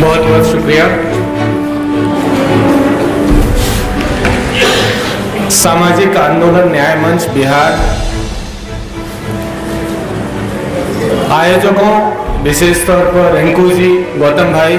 बहुत बहुत शुक्रिया। सामाजिक आंदोलन न्याय मंच बिहार आयोजकों, विशेष तौर पर रिंकू जी, गौतम भाई,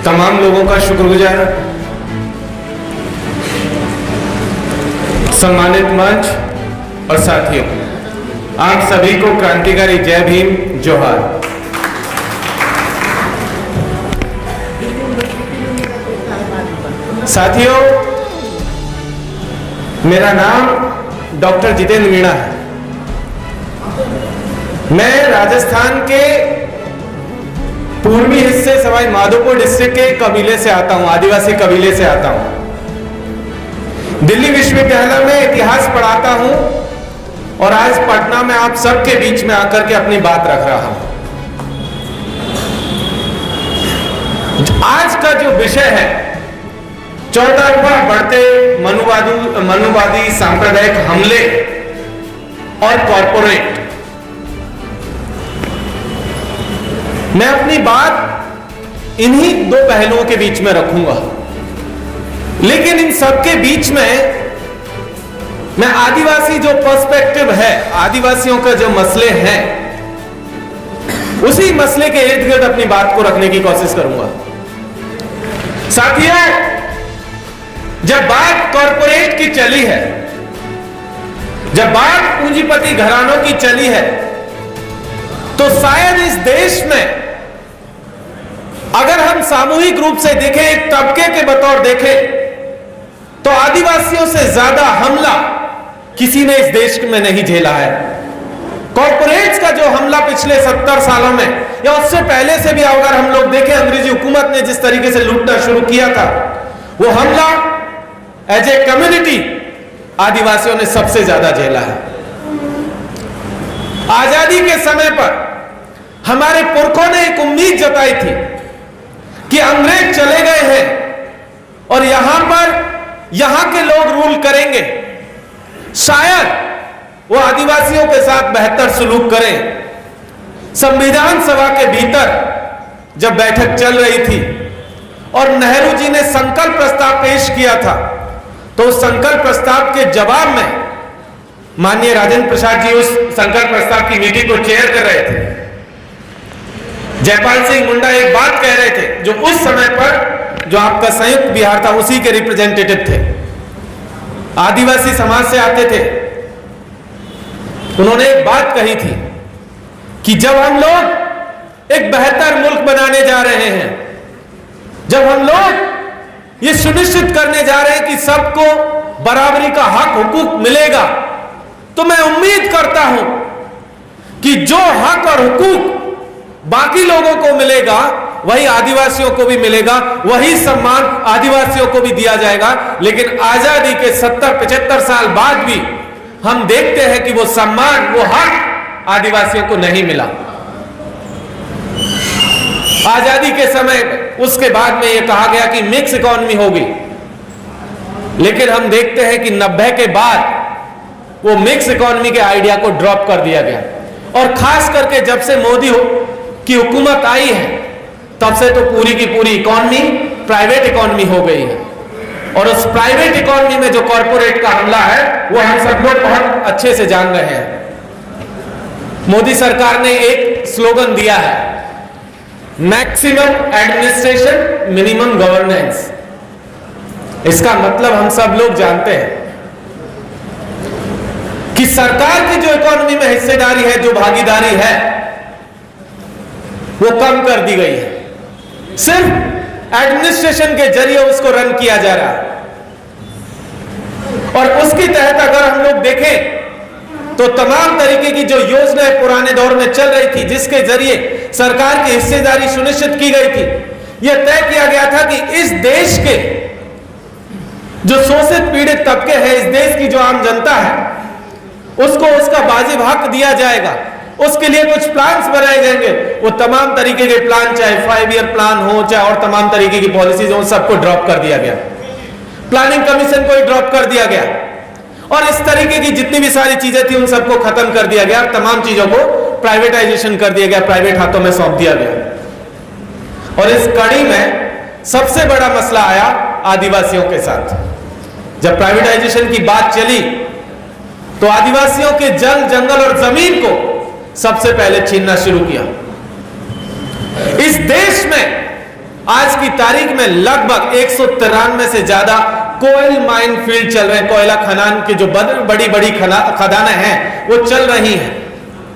तमाम लोगों का शुक्रगुजार। सम्मानित मंच और साथियों, आप सभी को क्रांतिकारी जय भीम, जोहार। साथियों, मेरा नाम डॉक्टर जितेंद्र मीणा है। मैं राजस्थान के पूर्वी हिस्से सवाई माधोपुर डिस्ट्रिक्ट के कबीले से आता हूं, आदिवासी कबीले से आता हूं। दिल्ली विश्वविद्यालय में इतिहास पढ़ाता हूं और आज पटना में आप सबके बीच में आकर के अपनी बात रख रहा हूं। आज का जो विषय है, 14वां बढ़ते मनुवादी सांप्रदायिक हमले और कॉरपोरेट। मैं अपनी बात इन्हीं दो पहलुओं के बीच में रखूंगा, लेकिन इन सबके बीच में मैं आदिवासी जो पर्सपेक्टिव है, आदिवासियों का जो मसले हैं, उसी मसले के इर्द गिर्द अपनी बात को रखने की कोशिश करूंगा। साथियों, जब बात कॉरपोरेट की चली है, जब बात पूंजीपति घरानों की चली है, तो शायद इस देश में अगर हम सामूहिक रूप से देखें, एक तबके के बतौर देखें, तो आदिवासियों से ज्यादा हमला किसी ने इस देश में नहीं झेला है। कॉरपोरेट्स का जो हमला पिछले 70 सालों में या उससे पहले से भी अगर हम लोग देखें, अंग्रेजी हुकूमत ने जिस तरीके से लूटना शुरू किया था, वो हमला एज ए कम्युनिटी आदिवासियों ने सबसे ज्यादा झेला है। आजादी के समय पर हमारे पुरखों ने एक उम्मीद जताई थी कि अंग्रेज चले गए हैं और यहां पर यहां के लोग रूल करेंगे, शायद वो आदिवासियों के साथ बेहतर सलूक करें। संविधान सभा के भीतर जब बैठक चल रही थी और नेहरू जी ने संकल्प प्रस्ताव पेश किया था, तो उस संकल्प प्रस्ताव के जवाब में माननीय राजेंद्र प्रसाद जी उस संकल्प प्रस्ताव की मीटिंग को चेयर कर रहे थे। जयपाल सिंह मुंडा एक बात कह रहे थे, जो उस समय पर जो आपका संयुक्त बिहार था उसी के रिप्रेजेंटेटिव थे, आदिवासी समाज से आते थे। उन्होंने एक बात कही थी कि जब हम लोग एक बेहतर मुल्क बनाने जा रहे हैं, जब हम लोग ये सुनिश्चित करने जा रहे हैं कि सबको बराबरी का हक हुकूक मिलेगा, तो मैं उम्मीद करता हूं कि जो हक और हुकूक बाकी लोगों को मिलेगा, वही आदिवासियों को भी मिलेगा, वही सम्मान आदिवासियों को भी दिया जाएगा। लेकिन आजादी के 70-75 साल बाद भी हम देखते हैं कि वो सम्मान, वो हक आदिवासियों को नहीं मिला। आजादी के समय उसके बाद में ये कहा गया कि मिक्स इकोनॉमी होगी, लेकिन हम देखते हैं कि 90 के बाद वो मिक्स इकोनॉमी के आइडिया को ड्रॉप कर दिया गया। और खास करके जब से मोदी की हुकूमत आई है, तब से तो पूरी की पूरी इकोनॉमी प्राइवेट इकोनॉमी हो गई है। और उस प्राइवेट इकोनॉमी में जो कॉरपोरेट का हमला है, वो हम सब लोग बहुत अच्छे से जान रहे हैं। मोदी सरकार ने एक स्लोगन दिया है, मैक्सिमम एडमिनिस्ट्रेशन, मिनिमम गवर्नेंस। इसका मतलब हम सब लोग जानते हैं कि सरकार की जो इकोनॉमी में हिस्सेदारी है, जो भागीदारी है, वो कम कर दी गई है। सिर्फ एडमिनिस्ट्रेशन के जरिए उसको रन किया जा रहा है। और उसके तहत अगर हम लोग देखें तो तमाम तरीके की जो योजनाएं पुराने दौर में चल रही थी, जिसके जरिए सरकार की हिस्सेदारी सुनिश्चित की गई थी, यह तय किया गया था कि इस देश के जो शोषित पीड़ित तबके हैं, इस देश की जो आम जनता है, उसको उसका वाजिब हक दिया जाएगा। उसके लिए कुछ प्लान्स बनाए जाएंगे। वो तमाम तरीके के प्लान, चाहे 5 ईयर प्लान हो, चाहे और तमाम तरीके की पॉलिसीज हो, सबको ड्रॉप कर दिया गया। प्लानिंग कमीशन को ही ड्रॉप कर दिया गया और इस तरीके की जितनी भी सारी चीजें थी उन सबको खत्म कर दिया गया। तमाम चीजों को प्राइवेटाइजेशन कर दिया गया, प्राइवेट हाथों में सौंप दिया गया। और इस कड़ी में सबसे बड़ा मसला आया आदिवासियों के साथ। जब प्राइवेटाइजेशन की बात चली तो आदिवासियों के जल, जंगल और जमीन को सबसे पहले छीनना शुरू किया। इस देश में आज की तारीख में लगभग 193 से ज्यादा कोयल माइन फील्ड चल रहे हैं। कोयला खदान की जो बड़ी बड़ी खदानें हैं वो चल रही हैं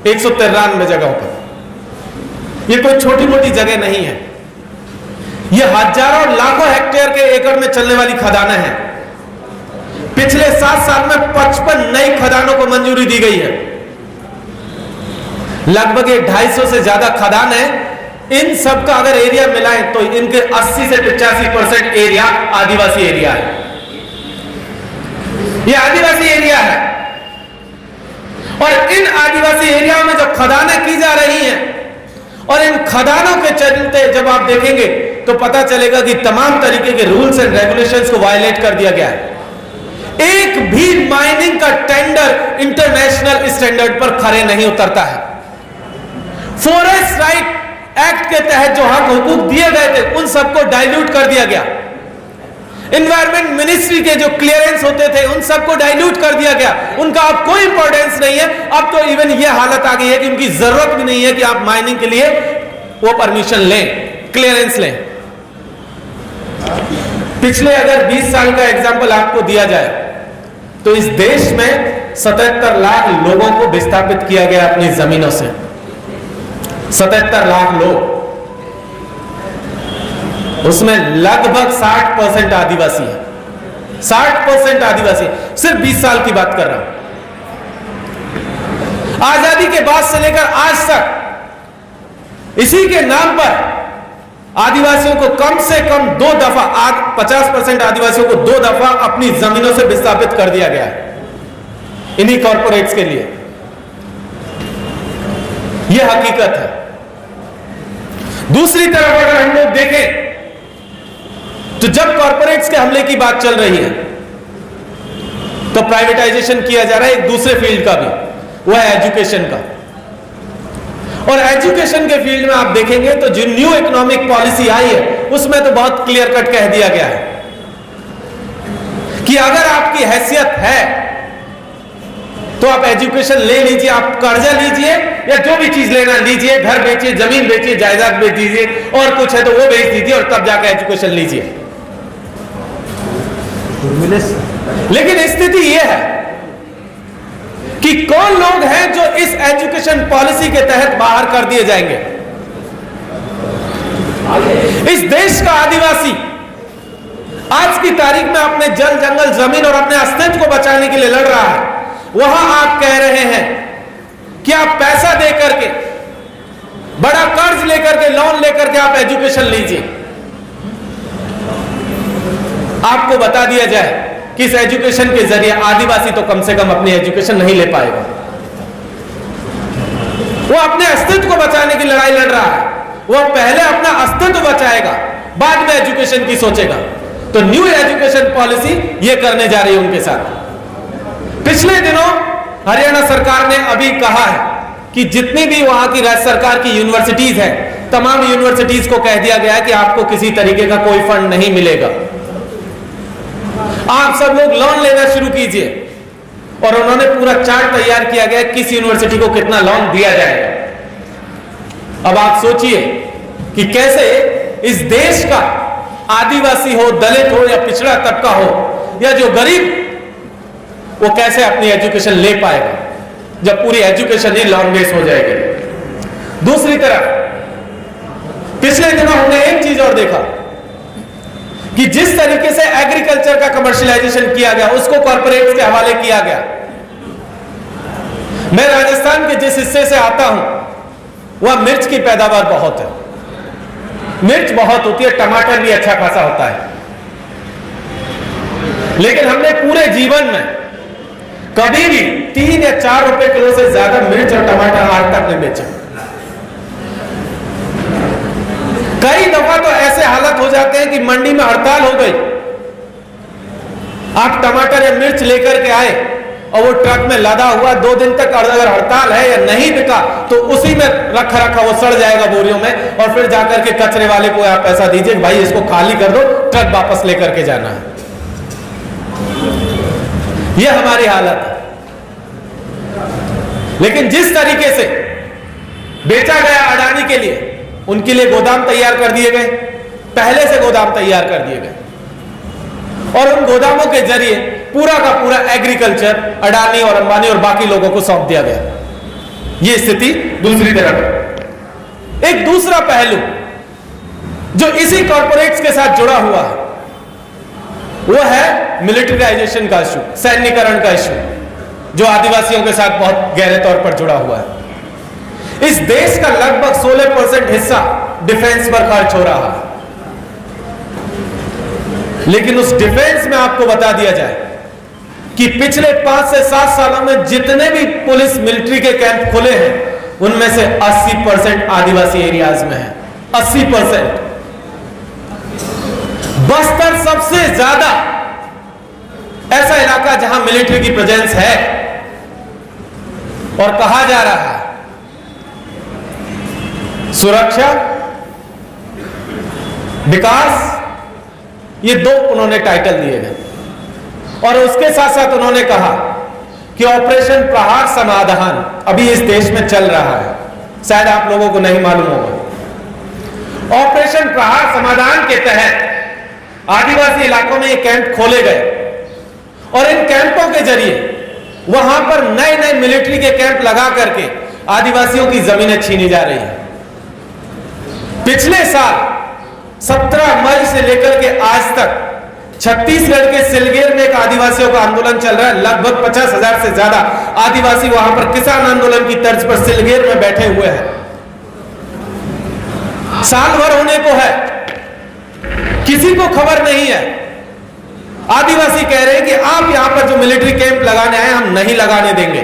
193 जगहों पर। ये कोई छोटी मोटी जगह नहीं है, ये हजारों लाखों हेक्टेयर के एकड़ में चलने वाली खदानें हैं। पिछले 7 साल में 55 नई खदानों को मंजूरी दी गई है। लगभग 250 से ज्यादा खदान है। इन सब का अगर एरिया मिलाएं तो इनके 80 से 85% एरिया आदिवासी एरिया है। ये आदिवासी एरिया है और इन आदिवासी एरिया में जो खदानें की जा रही हैं और इन खदानों के चलते जब आप देखेंगे तो पता चलेगा कि तमाम तरीके के रूल्स एंड रेगुलेशंस को वायलेट कर दिया गया है। एक भी माइनिंग का टेंडर इंटरनेशनल स्टैंडर्ड पर खरे नहीं उतरता है। फॉरेस्ट राइट एक्ट के तहत जो हक हुकूक दिए गए थे उन सबको डाइल्यूट कर दिया गया। एनवायरमेंट मिनिस्ट्री के जो क्लियरेंस होते थे उन सबको डाइल्यूट कर दिया गया। उनका अब कोई इंपॉर्टेंस नहीं है। अब तो इवन ये हालत आ गई है कि उनकी जरूरत भी नहीं है कि आप माइनिंग के लिए वो परमिशन लें, क्लियरेंस लें। पिछले अगर 20 साल का एग्जाम्पल आपको दिया जाए तो इस देश में 77 लाख लोगों को विस्थापित किया गया अपनी जमीनों से। 77 लाख लोग, उसमें लगभग 60% आदिवासी है। 60% आदिवासी, सिर्फ 20 साल की बात कर रहा हूं। आजादी के बाद से लेकर आज तक इसी के नाम पर आदिवासियों को कम से कम 2 दफा, 50% आदिवासियों को 2 दफा अपनी जमीनों से विस्थापित कर दिया गया है इन्हीं कॉर्पोरेट्स के लिए। यह हकीकत है। दूसरी तरफ अगर हम लोग देखें तो जब कॉर्पोरेट्स के हमले की बात चल रही है तो प्राइवेटाइजेशन किया जा रहा है एक दूसरे फील्ड का भी, वह है एजुकेशन का। और एजुकेशन के फील्ड में आप देखेंगे तो जो न्यू इकोनॉमिक पॉलिसी आई है उसमें तो बहुत क्लियर कट कह दिया गया है कि अगर आपकी हैसियत है तो आप एजुकेशन ले लीजिए, आप कर्जा लीजिए या जो भी चीज लेना लीजिए, घर बेचिए, जमीन बेचिए, जायदाद बेच दीजिए और कुछ है तो वो बेच दीजिए और तब जाकर एजुकेशन लीजिए। लेकिन स्थिति यह है कि कौन लोग हैं जो इस एजुकेशन पॉलिसी के तहत बाहर कर दिए जाएंगे। इस देश का आदिवासी आज की तारीख में अपने जल, जंगल, जमीन और अपने अस्तित्व को बचाने के लिए लड़ रहा है। वहां आप कह रहे हैं कि आप पैसा दे करके, बड़ा कर्ज लेकर के, लोन लेकर के आप एजुकेशन लीजिए। आपको बता दिया जाए कि इस एजुकेशन के जरिए आदिवासी तो कम से कम अपनी एजुकेशन नहीं ले पाएगा। वो अपने अस्तित्व को बचाने की लड़ाई लड़ रहा है। वो पहले अपना अस्तित्व बचाएगा, बाद में एजुकेशन की सोचेगा। तो न्यू एजुकेशन पॉलिसी ये करने जा रही है उनके साथ। पिछले दिनों हरियाणा सरकार ने अभी कहा है कि जितनी भी वहां की राज्य सरकार की यूनिवर्सिटीज है, तमाम यूनिवर्सिटीज को कह दिया गया है कि आपको किसी तरीके का कोई फंड नहीं मिलेगा। आप सब लोग लोन लेना शुरू कीजिए। और उन्होंने पूरा चार्ट तैयार किया गया किस यूनिवर्सिटी को कितना लोन दिया जाएगा। अब आप सोचिए कि कैसे इस देश का आदिवासी हो, दलित हो या पिछड़ा तबका हो या जो गरीब, वो कैसे अपनी एजुकेशन ले पाएगा जब पूरी एजुकेशन ही लोन बेस हो जाएगी। दूसरी तरफ पिछले दिनों हमने एक चीज और देखा कि जिस तरीके से एग्रीकल्चर का कमर्शियलाइजेशन किया गया, उसको कॉर्पोरेट्स के हवाले किया गया। मैं राजस्थान के जिस हिस्से से आता हूं वह मिर्च की पैदावार बहुत है, मिर्च बहुत होती है, टमाटर भी अच्छा खासा होता है। लेकिन हमने पूरे जीवन में कभी भी 3 या 4 रुपए किलो से ज्यादा मिर्च और टमाटर आज तक नहीं बेचा। कई दफा तो ऐसे हालत हो जाते हैं कि मंडी में हड़ताल हो गई, आप टमाटर या मिर्च लेकर के आए और वो ट्रक में लदा हुआ 2 दिन तक अगर हड़ताल है या नहीं बिका तो उसी में रखा वो सड़ जाएगा बोरियों में, और फिर जाकर के कचरे वाले को आप पैसा दीजिए कि भाई इसको खाली कर दो, ट्रक वापस लेकर के जाना है। यह हमारी हालत है। लेकिन जिस तरीके से बेचा गया अडानी के लिए, उनके लिए गोदाम तैयार कर दिए गए, पहले से गोदाम तैयार कर दिए गए, और उन गोदामों के जरिए पूरा का पूरा एग्रीकल्चर अडानी और अंबानी और बाकी लोगों को सौंप दिया गया। यह स्थिति दूसरी तरफ। एक दूसरा पहलू जो इसी कॉर्पोरेट्स के साथ जुड़ा हुआ है वो है मिलिटराइजेशन का इशू, सैन्यकरण का इशू, जो आदिवासियों के साथ बहुत गहरे तौर पर जुड़ा हुआ है। इस देश का लगभग 16% हिस्सा डिफेंस पर खर्च हो रहा है, लेकिन उस डिफेंस में आपको बता दिया जाए कि पिछले 5 से 7 सालों में जितने भी पुलिस मिलिट्री के कैंप खुले हैं उनमें से 80% आदिवासी एरियाज में है। 80%। बस्तर सबसे ज्यादा ऐसा इलाका जहां मिलिट्री की प्रेजेंस है, और कहा जा रहा है सुरक्षा, विकास, ये 2 उन्होंने टाइटल दिए गए। और उसके साथ साथ उन्होंने कहा कि ऑपरेशन प्रहार समाधान अभी इस देश में चल रहा है, शायद आप लोगों को नहीं मालूम होगा। ऑपरेशन प्रहार समाधान के तहत आदिवासी इलाकों में ये कैंप खोले गए, और इन कैंपों के जरिए वहां पर नए नए मिलिट्री के कैंप लगा करके आदिवासियों की जमीनें छीनी जा रही है। पिछले साल 17 मई से लेकर के आज तक छत्तीसगढ़ के सिलगेर में एक आदिवासियों का आंदोलन चल रहा है। लगभग 50,000 से ज्यादा आदिवासी वहां पर किसान आंदोलन की तर्ज पर सिलगेर में बैठे हुए हैं। साल भर होने को है, किसी को खबर नहीं है। आदिवासी कह रहे हैं कि आप यहां पर जो मिलिट्री कैंप लगाने आए हम नहीं लगाने देंगे।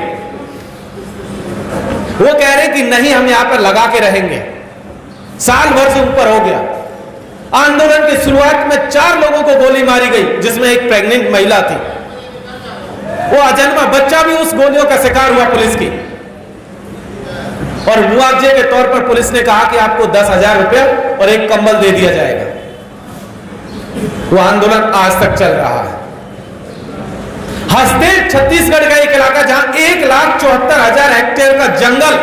वो कह रहे हैं कि नहीं, हम यहां पर लगा के रहेंगे। साल भर से ऊपर हो गया। आंदोलन की शुरुआत में 4 लोगों को गोली मारी गई, जिसमें एक प्रेग्नेंट महिला थी। वो अजन्मा बच्चा भी उस गोलियों का शिकार हुआ पुलिस की, और मुआवजे के तौर पर पुलिस ने कहा कि आपको 10,000 रुपया और एक कंबल दे दिया जाएगा। वो आंदोलन आज तक चल रहा है। हसदेव छत्तीसगढ़ का एक इलाका जहां 1,74,000 हेक्टेयर का जंगल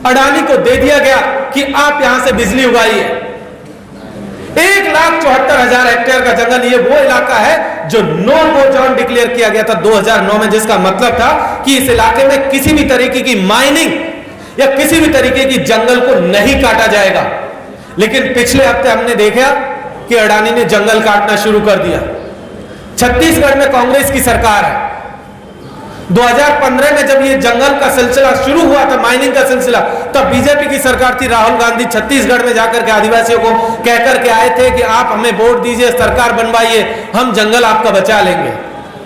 अडानी को दे दिया गया कि आप यहां से बिजली उगाइए। 1,74,000 हेक्टेयर का जंगल, ये वो इलाका है जो नो गो जोन डिक्लेयर किया गया था 2009 में, जिसका मतलब था कि इस इलाके में किसी भी तरीके की माइनिंग या किसी भी तरीके की जंगल को नहीं काटा जाएगा। लेकिन पिछले हफ्ते हमने देखा कि अडानी ने जंगल काटना शुरू कर दिया। छत्तीसगढ़ में कांग्रेस की सरकार है। 2015 में जब ये जंगल का सिलसिला शुरू हुआ था, माइनिंग का सिलसिला, तब बीजेपी की सरकार थी। राहुल गांधी छत्तीसगढ़ में जाकर के आदिवासियों को कहकर के आए थे कि आप हमें वोट दीजिए, सरकार बनवाइए, हम जंगल आपका बचा लेंगे।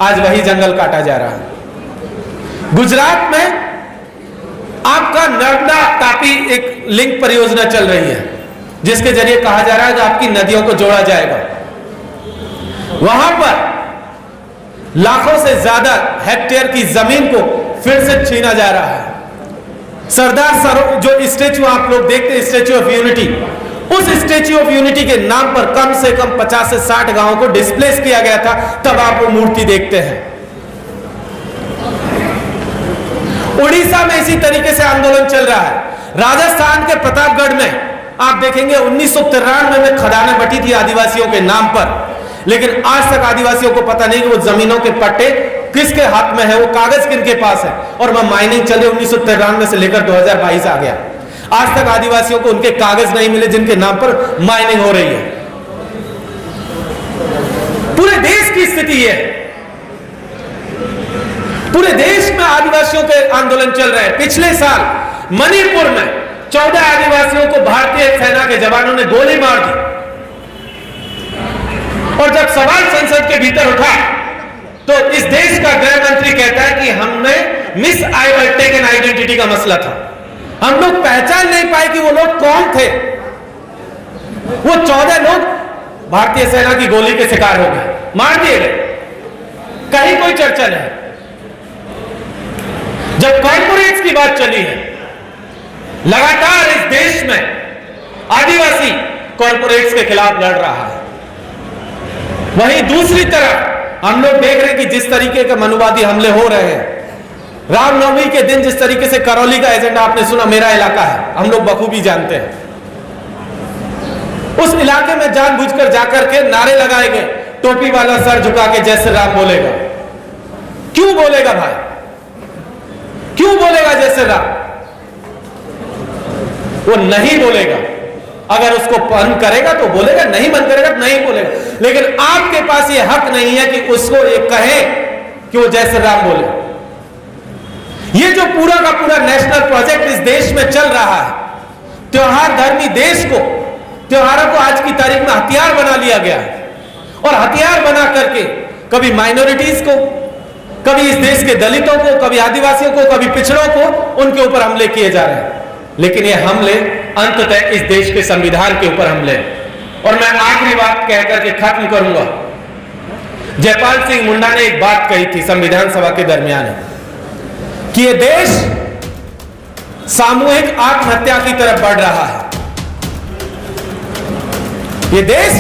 आज वही जंगल काटा जा रहा है। गुजरात में आपका नर्मदा तापी एक लिंक परियोजना चल रही है, जिसके जरिए कहा जा रहा है कि आपकी नदियों को जोड़ा जाएगा। वहां पर लाखों से ज्यादा हेक्टेयर की जमीन को फिर से छीना जा रहा है। सरदार सरोवर जो स्टेच्यू आप लोग देखते हैं, स्टेच्यू ऑफ यूनिटी, उस स्टेच्यू ऑफ यूनिटी के नाम पर कम से कम 50 से 60 गांवों को डिस्प्लेस किया गया था, तब आप वो मूर्ति देखते हैं। उड़ीसा में इसी तरीके से आंदोलन चल रहा है। राजस्थान के प्रतापगढ़ में आप देखेंगे 1993 में खदानें बटी थी आदिवासियों के नाम पर, लेकिन आज तक आदिवासियों को पता नहीं कि वो जमीनों के पट्टे किसके हाथ में है, वो कागज किनके पास है। और वह माइनिंग चल रही 1993 से लेकर 2022 आ गया, आज तक आदिवासियों को उनके कागज नहीं मिले जिनके नाम पर माइनिंग हो रही है। पूरे देश की स्थिति है। पूरे देश में आदिवासियों के आंदोलन चल रहे हैं। पिछले साल मणिपुर में 14 आदिवासियों को भारतीय सेना के जवानों ने गोली मार दी, और जब सवाल संसद के भीतर उठा तो इस देश का गृह मंत्री कहता है कि हमने मिस टेकन आइडेंटिटी का मसला था, हम लोग पहचान नहीं पाए कि वो लोग कौन थे। वो 14 लोग भारतीय सेना की गोली के शिकार हो गए, मार दिए गए, कहीं कोई चर्चा नहीं। जब कॉर्पोरेट्स की बात चली है, लगातार इस देश में आदिवासी कॉर्पोरेट्स के खिलाफ लड़ रहा है, वहीं दूसरी तरफ हम लोग देख रहे हैं कि जिस तरीके के मनुवादी हमले हो रहे हैं, रामनवमी के दिन जिस तरीके से करौली का एजेंडा आपने सुना, मेरा इलाका है, हम लोग बखूबी जानते हैं, उस इलाके में जानबूझकर जाकर के नारे लगाए गए, टोपी वाला सर झुका के जय श्री राम बोलेगा। क्यों बोलेगा भाई, क्यों बोलेगा जय श्री राम? वो नहीं बोलेगा। अगर उसको मन करेगा तो बोलेगा, नहीं मन करेगा तो नहीं बोलेगा। लेकिन आपके पास ये हक नहीं है कि उसको ये कहे कि वो जय श्री राम बोले। ये जो पूरा का पूरा नेशनल प्रोजेक्ट इस देश में चल रहा है, त्योहार धर्मी देश को, त्योहारों को आज की तारीख में हथियार बना लिया गया है, और हथियार बना करके कभी माइनॉरिटीज को, कभी इस देश के दलितों को, कभी आदिवासियों को, कभी पिछड़ों को, उनके ऊपर हमले किए जा रहे हैं। लेकिन ये हमले अंततः इस देश के संविधान के ऊपर हमले। और मैं आखिरी बात कहकर के खत्म करूंगा। जयपाल सिंह मुंडा ने एक बात कही थी संविधान सभा के दरमियान कि ये देश सामूहिक आत्महत्या की तरफ बढ़ रहा है। ये देश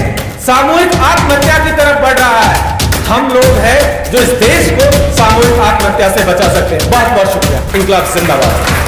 सामूहिक आत्महत्या की तरफ बढ़ रहा है। हम लोग हैं जो इस देश को सामूहिक आत्महत्या से बचा सकते हैं। बहुत बहुत शुक्रिया। इंकलाब जिंदाबाद।